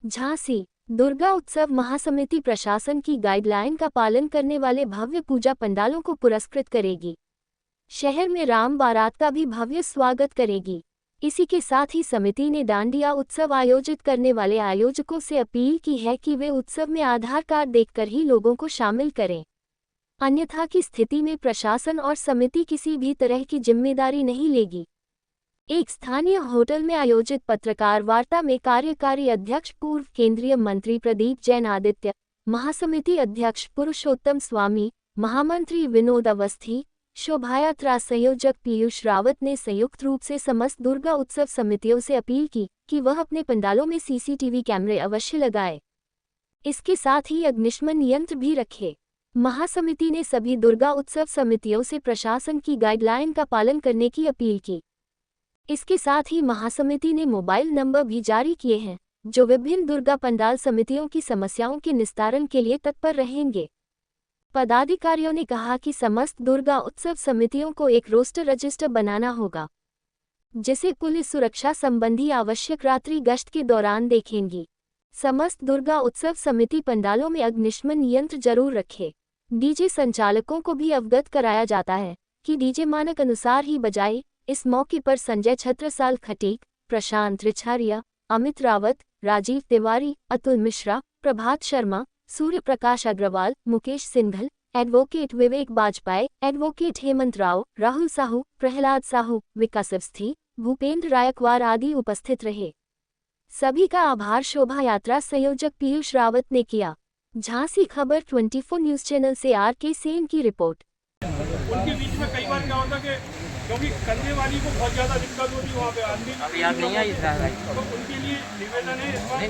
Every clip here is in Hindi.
झांसी दुर्गा उत्सव महासमिति प्रशासन की गाइडलाइन का पालन करने वाले भव्य पूजा पंडालों को पुरस्कृत करेगी। शहर में राम बारात का भी भव्य स्वागत करेगी। इसी के साथ ही समिति ने डांडिया उत्सव आयोजित करने वाले आयोजकों से अपील की है कि वे उत्सव में आधार कार्ड देखकर ही लोगों को शामिल करें, अन्यथा की स्थिति में प्रशासन और समिति किसी भी तरह की जिम्मेदारी नहीं लेगी। एक स्थानीय होटल में आयोजित पत्रकार वार्ता में कार्यकारी अध्यक्ष पूर्व केंद्रीय मंत्री प्रदीप जैन आदित्य, महासमिति अध्यक्ष पुरुषोत्तम स्वामी, महामंत्री विनोद अवस्थी, शोभायात्रा संयोजक पीयूष रावत ने संयुक्त रूप से समस्त दुर्गा उत्सव समितियों से अपील की कि वह अपने पंडालों में सीसीटीवी कैमरे अवश्य लगाए। इसके साथ ही अग्निशमन यंत्र भी रखे। महासमिति ने सभी दुर्गा उत्सव समितियों से प्रशासन की गाइडलाइन का पालन करने की अपील की। इसके साथ ही महासमिति ने मोबाइल नंबर भी जारी किए हैं, जो विभिन्न दुर्गा पंडाल समितियों की समस्याओं के निस्तारण के लिए तत्पर रहेंगे। पदाधिकारियों ने कहा कि समस्त दुर्गा उत्सव समितियों को एक रोस्टर रजिस्टर बनाना होगा, जिसे पुलिस सुरक्षा संबंधी आवश्यक रात्रि गश्त के दौरान देखेंगी। समस्त दुर्गा उत्सव समिति पंडालों में अग्निशमन यंत्र जरूर रखे। डीजे संचालकों को भी अवगत कराया जाता है कि डीजे मानक अनुसार ही बजाए। इस मौके पर संजय छत्रसाल खटीक, प्रशांत रिछारिया, अमित रावत, राजीव तिवारी, अतुल मिश्रा, प्रभात शर्मा, सूर्य प्रकाश अग्रवाल, मुकेश सिंघल, एडवोकेट विवेक बाजपेयी, एडवोकेट हेमंत राव, राहुल साहू, प्रहलाद साहू, विकास अवस्थी, भूपेंद्र रायकवार आदि उपस्थित रहे। सभी का आभार शोभा यात्रा संयोजक पीयूष रावत ने किया। झांसी खबर 24 न्यूज चैनल से आर.के. सेन की रिपोर्ट। उनके बीच में कई बार क्या होता कि क्योंकि करने वाली को बहुत ज़्यादा दिक्कत होती है वहाँ पे आदमी अभी याद नहीं आई तो उनके लिए निवेदन है इस बार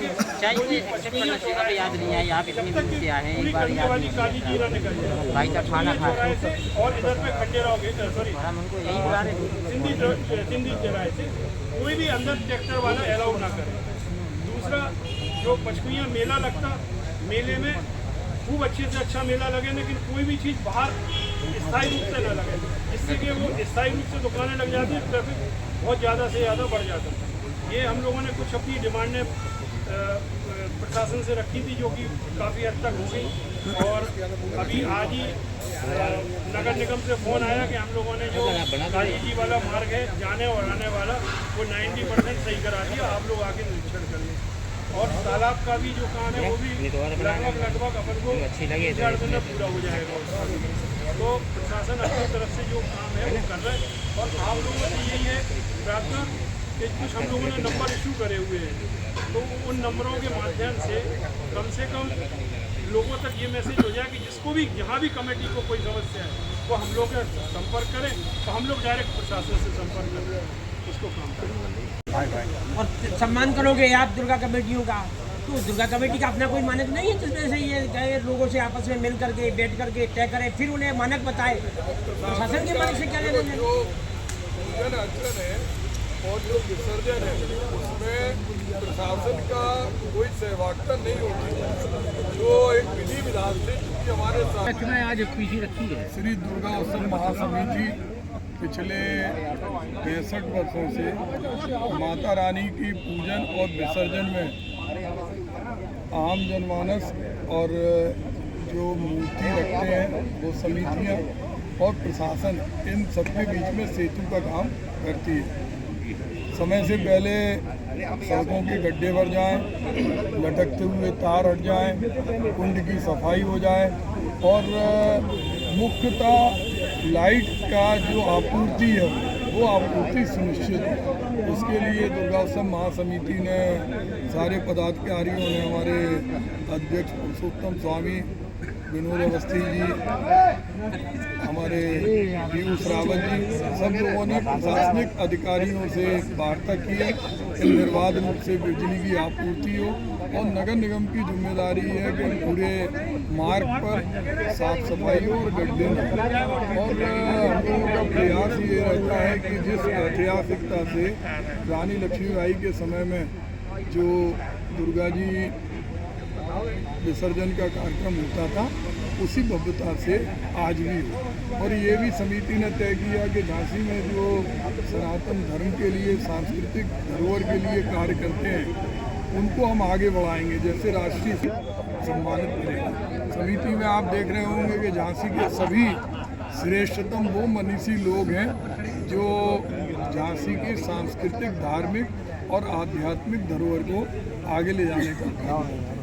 चाहिए एक्सेप्ट करना चाहिए। अभी याद नहीं आई, आप इतनी दूर से आए हैं, एक बार करने याद वाली काली जीरा निकल जाए भाई का खाना खाए से और इधर पे खंडेराव गए सॉरी हम उनको यही बुला रहे थे। सिंधी चौराहे से कोई भी अंदर ट्रैक्टर वाला अलाउ ना करे। दूसरा जो पचकुइयाँ मेला लगता, मेले में खूब अच्छे से अच्छा मेला लगे, लेकिन कोई भी चीज़ बाहर स्थायी रूप से न लगे, जिससे कि वो स्थायी रूप से दुकानें लग जाती है, ट्रैफिक बहुत ज़्यादा से ज़्यादा बढ़ जाता है। ये हम लोगों ने कुछ अपनी डिमांडें प्रशासन से रखी थी, जो कि काफ़ी हद तक हो गई। और अभी आज ही नगर निगम से फ़ोन आया कि हम लोगों ने जो कालीजी वाला मार्ग है जाने और आने वाला वो 90% सही करा दिया, आप लोग आके निरीक्षण कर लें। और तालाब का भी जो काम है वो भी लगभग अपन को 4 दिन में पूरा हो जाएगा। तो प्रशासन अपनी तरफ से जो काम है वो कर रहा है और आप लोगों से यही है प्रार्थना कि कुछ हम लोगों ने नंबर इशू करे हुए हैं, तो उन नंबरों के माध्यम से कम लोगों तक ये मैसेज हो जाए कि जिसको भी जहाँ भी कमेटी को कोई समस्या है वो हम लोग का संपर्क करें, तो हम लोग डायरेक्ट प्रशासन से संपर्क करें, उसको काम करें। और सम्मान करोगे आप दुर्गा कमेटियों का, तो दुर्गा कमेटी का अपना कोई मानक नहीं है जिसमें से ये लोगों से आपस में मिल करके बैठ करके तय करें, फिर उन्हें मानक बताए। प्रशासन के मानक से क्या लेना है? पूजन अर्चन है और जो विसर्जन है उसमें प्रशासन का कोई सहभागिता नहीं होती, जो एक विधि विधान से क्योंकि हमारे साथ आज पीछे रखी है श्री दुर्गा उत्सव महासमिति पिछले 65 वर्षों से माता रानी की पूजन और विसर्जन में आम जनमानस और जो मूर्ति रखते हैं वो समितियां और प्रशासन इन सबके बीच में सेतु का काम करती है। समय से पहले सड़कों के गड्ढे भर जाएं, लटकते हुए तार हट जाएं, कुंड की सफाई हो जाए और मुख्यतः लाइट का जो आपूर्ति है वो आपूर्ति सुनिश्चित है। उसके लिए दुर्गा उत्सव महासमिति ने सारे पदाधिकारियों ने, हमारे अध्यक्ष पुरुषोत्तम स्वामी, विनोद अवस्थी जी, हमारे पीयूष रावत जी, सब लोगों ने प्रशासनिक अधिकारियों से वार्ता की है कि निर्बाध रूप से बिजली की आपूर्ति हो और नगर निगम की जिम्मेदारी है कि पूरे मार्ग पर साफ सफाई हो और गड्ढे न हो। और हम लोगों का प्रयास ये रहता है कि जिस ऐतिहासिकता से रानी लक्ष्मीबाई के समय में जो दुर्गा जी विसर्जन का कार्यक्रम होता था उसी भव्यता से आज भी हो। और ये भी समिति ने तय किया कि झांसी में जो सनातन धर्म के लिए, सांस्कृतिक धरोहर के लिए कार्य करते हैं उनको हम आगे बढ़ाएंगे, जैसे राष्ट्रीय सम्मानित करेंगे। समिति में आप देख रहे होंगे कि झांसी के सभी श्रेष्ठतम वो मनीषी लोग हैं जो झांसी की सांस्कृतिक, धार्मिक और आध्यात्मिक धरोहर को आगे ले जाने का काम करते हैं।